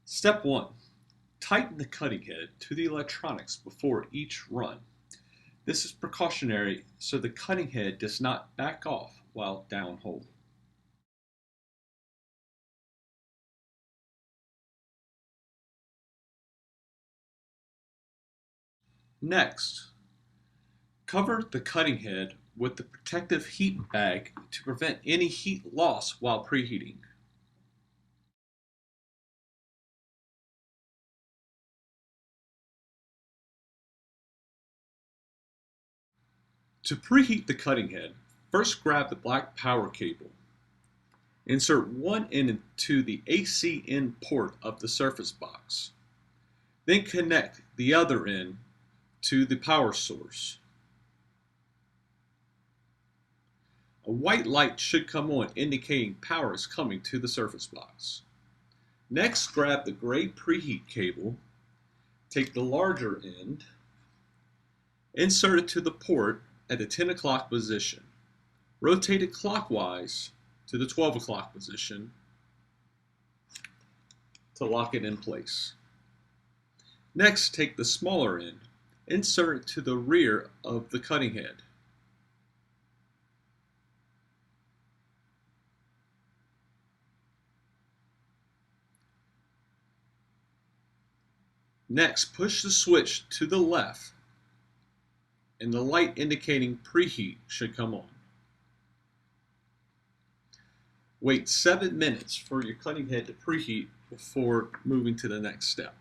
Step 1. Tighten the cutting head to the electronics before each run. This is precautionary so the cutting head does not back off while downhole. Next, cover the cutting head with the protective heat bag to prevent any heat loss while preheating. To preheat the cutting head, first grab the black power cable. Insert one end into the AC in port of the Surface Box. Then connect the other end to the power source. A white light should come on indicating power is coming to the Surface Box. Next, grab the gray preheat cable, take the larger end, insert it to the port at the 10 o'clock position. Rotate it clockwise to the 12 o'clock position to lock it in place. Next, take the smaller end, insert it to the rear of the cutting head. Next, push the switch to the left and the light indicating preheat should come on. Wait 7 minutes for your cutting head to preheat before moving to the next step.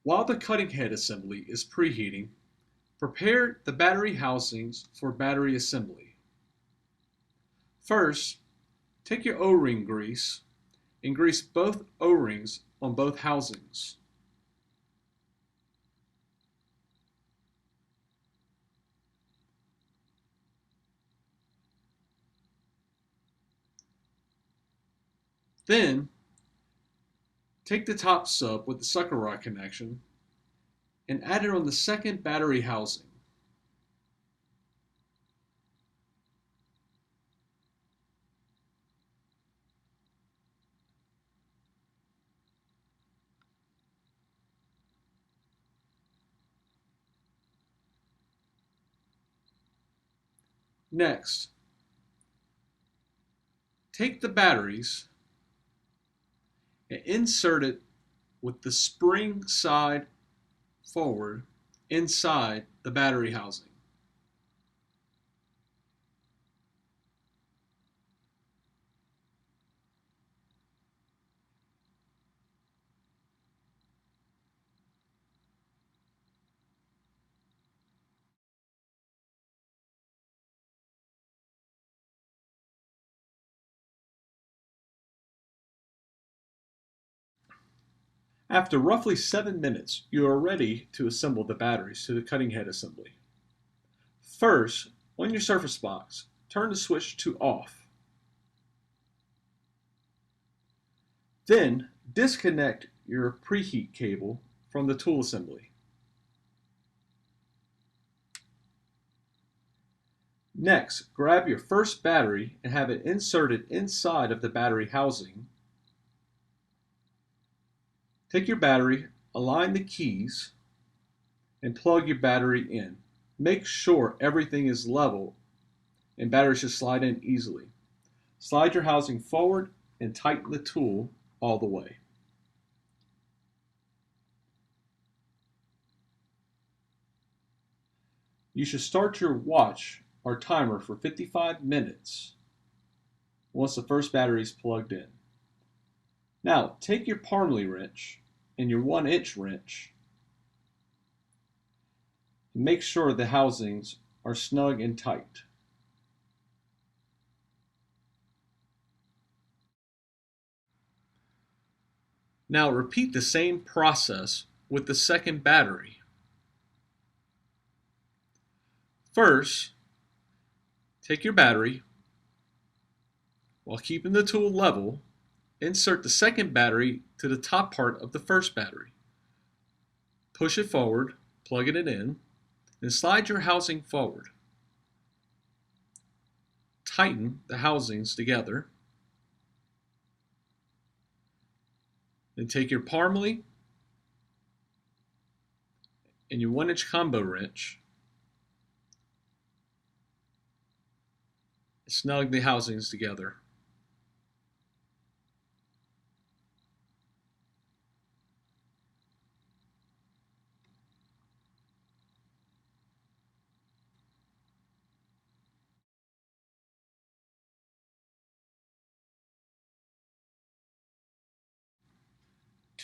While the cutting head assembly is preheating, prepare the battery housings for battery assembly. First, take your O-ring grease and grease both O-rings on both housings. Then, take the top sub with the sucker rod connection and add it on the second battery housing. Next, take the batteries and insert it with the spring side forward inside the battery housing. After roughly 7 minutes, you are ready to assemble the batteries to the cutting head assembly. First, on your Surface Box, turn the switch to off. Then, disconnect your preheat cable from the tool assembly. Next, grab your first battery and have it inserted inside of the battery housing. Take your battery, align the keys, and plug your battery in. Make sure everything is level and battery should slide in easily. Slide your housing forward and tighten the tool all the way. You should start your watch or timer for 55 minutes once the first battery is plugged in. Now, take your Parley wrench and your 1-inch wrench and make sure the housings are snug and tight. Now repeat the same process with the second battery. First, take your battery, while keeping the tool level, insert the second battery to the top part of the first battery. Push it forward, plug it in, Then slide your housing forward. Tighten the housings together. Then take your Parmelee and your 1-inch combo wrench. Snug the housings together.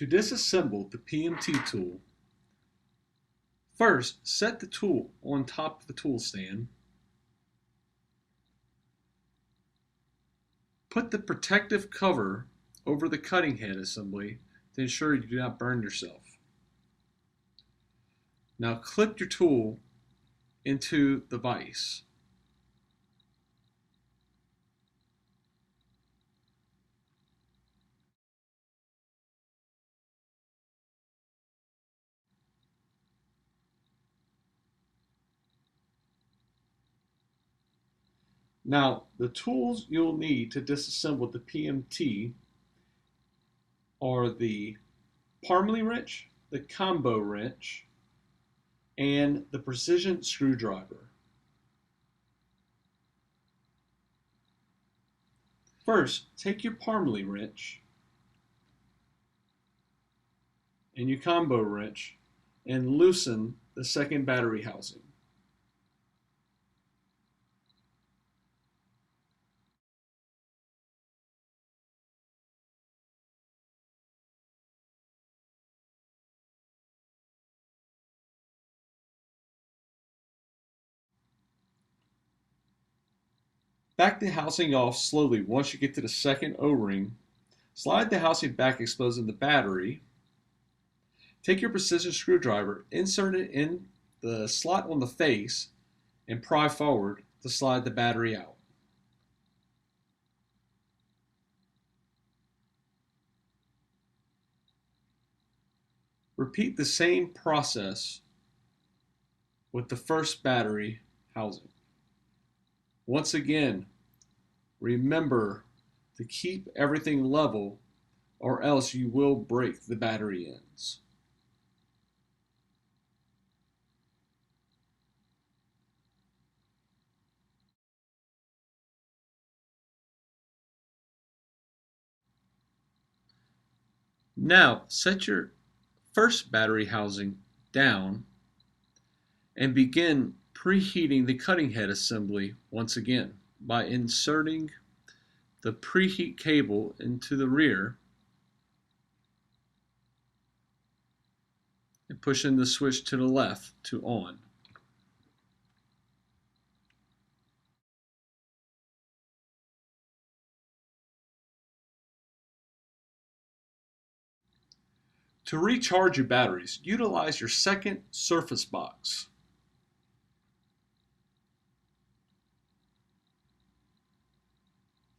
To disassemble the PMT tool, first set the tool on top of the tool stand. Put the protective cover over the cutting head assembly to ensure you do not burn yourself. Now clip your tool into the vise. Now, the tools you'll need to disassemble the PMT are the Parmelee wrench, the combo wrench, and the precision screwdriver. First, take your Parmelee wrench and your combo wrench and loosen the second battery housing. Back the housing off slowly once you get to the second O-ring. Slide the housing back, exposing the battery. Take your precision screwdriver, insert it in the slot on the face, and pry forward to slide the battery out. Repeat the same process with the first battery housing. Once again, remember to keep everything level or else you will break the battery ends. Now set your first battery housing down and begin preheating the cutting head assembly once again by inserting the preheat cable into the rear and pushing the switch to the left to on. To recharge your batteries, utilize your second surface box.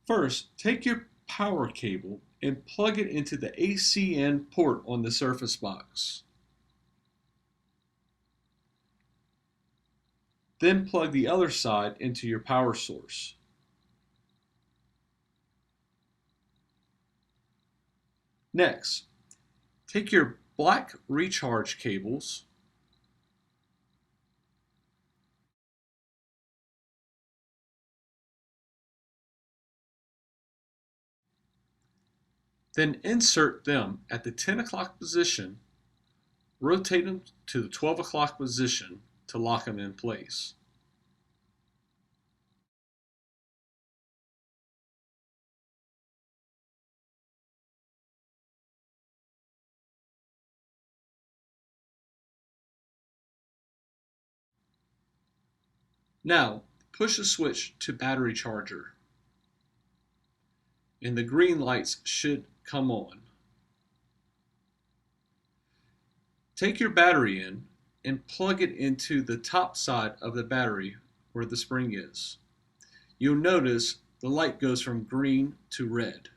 First, take your power cable and plug it into the ACN port on the surface box. Then plug the other side into your power source. Next, take your black recharge cables then insert them at the 10 o'clock position, rotate them to the 12 o'clock position to lock them in place. Now, push the switch to battery charger, and the green lights should come on. Take your battery in and plug it into the top side of the battery where the spring is. You'll notice the light goes from green to red,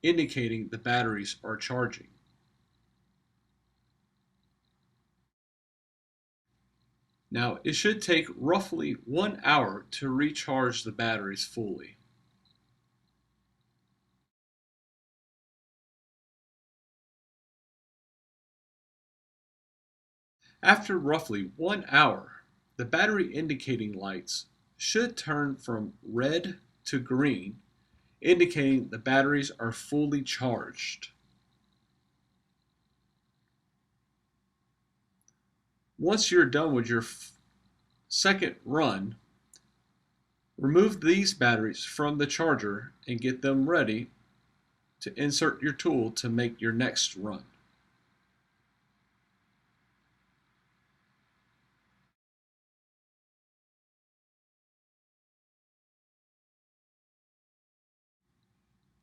indicating the batteries are charging. Now, it should take roughly 1 hour to recharge the batteries fully. After roughly 1 hour, the battery indicating lights should turn from red to green, indicating the batteries are fully charged. Once you're done with your second run, remove these batteries from the charger and get them ready to insert your tool to make your next run.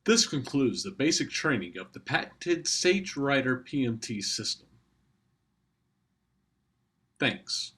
This concludes the basic training of the patented SageRider PMT system. Thanks.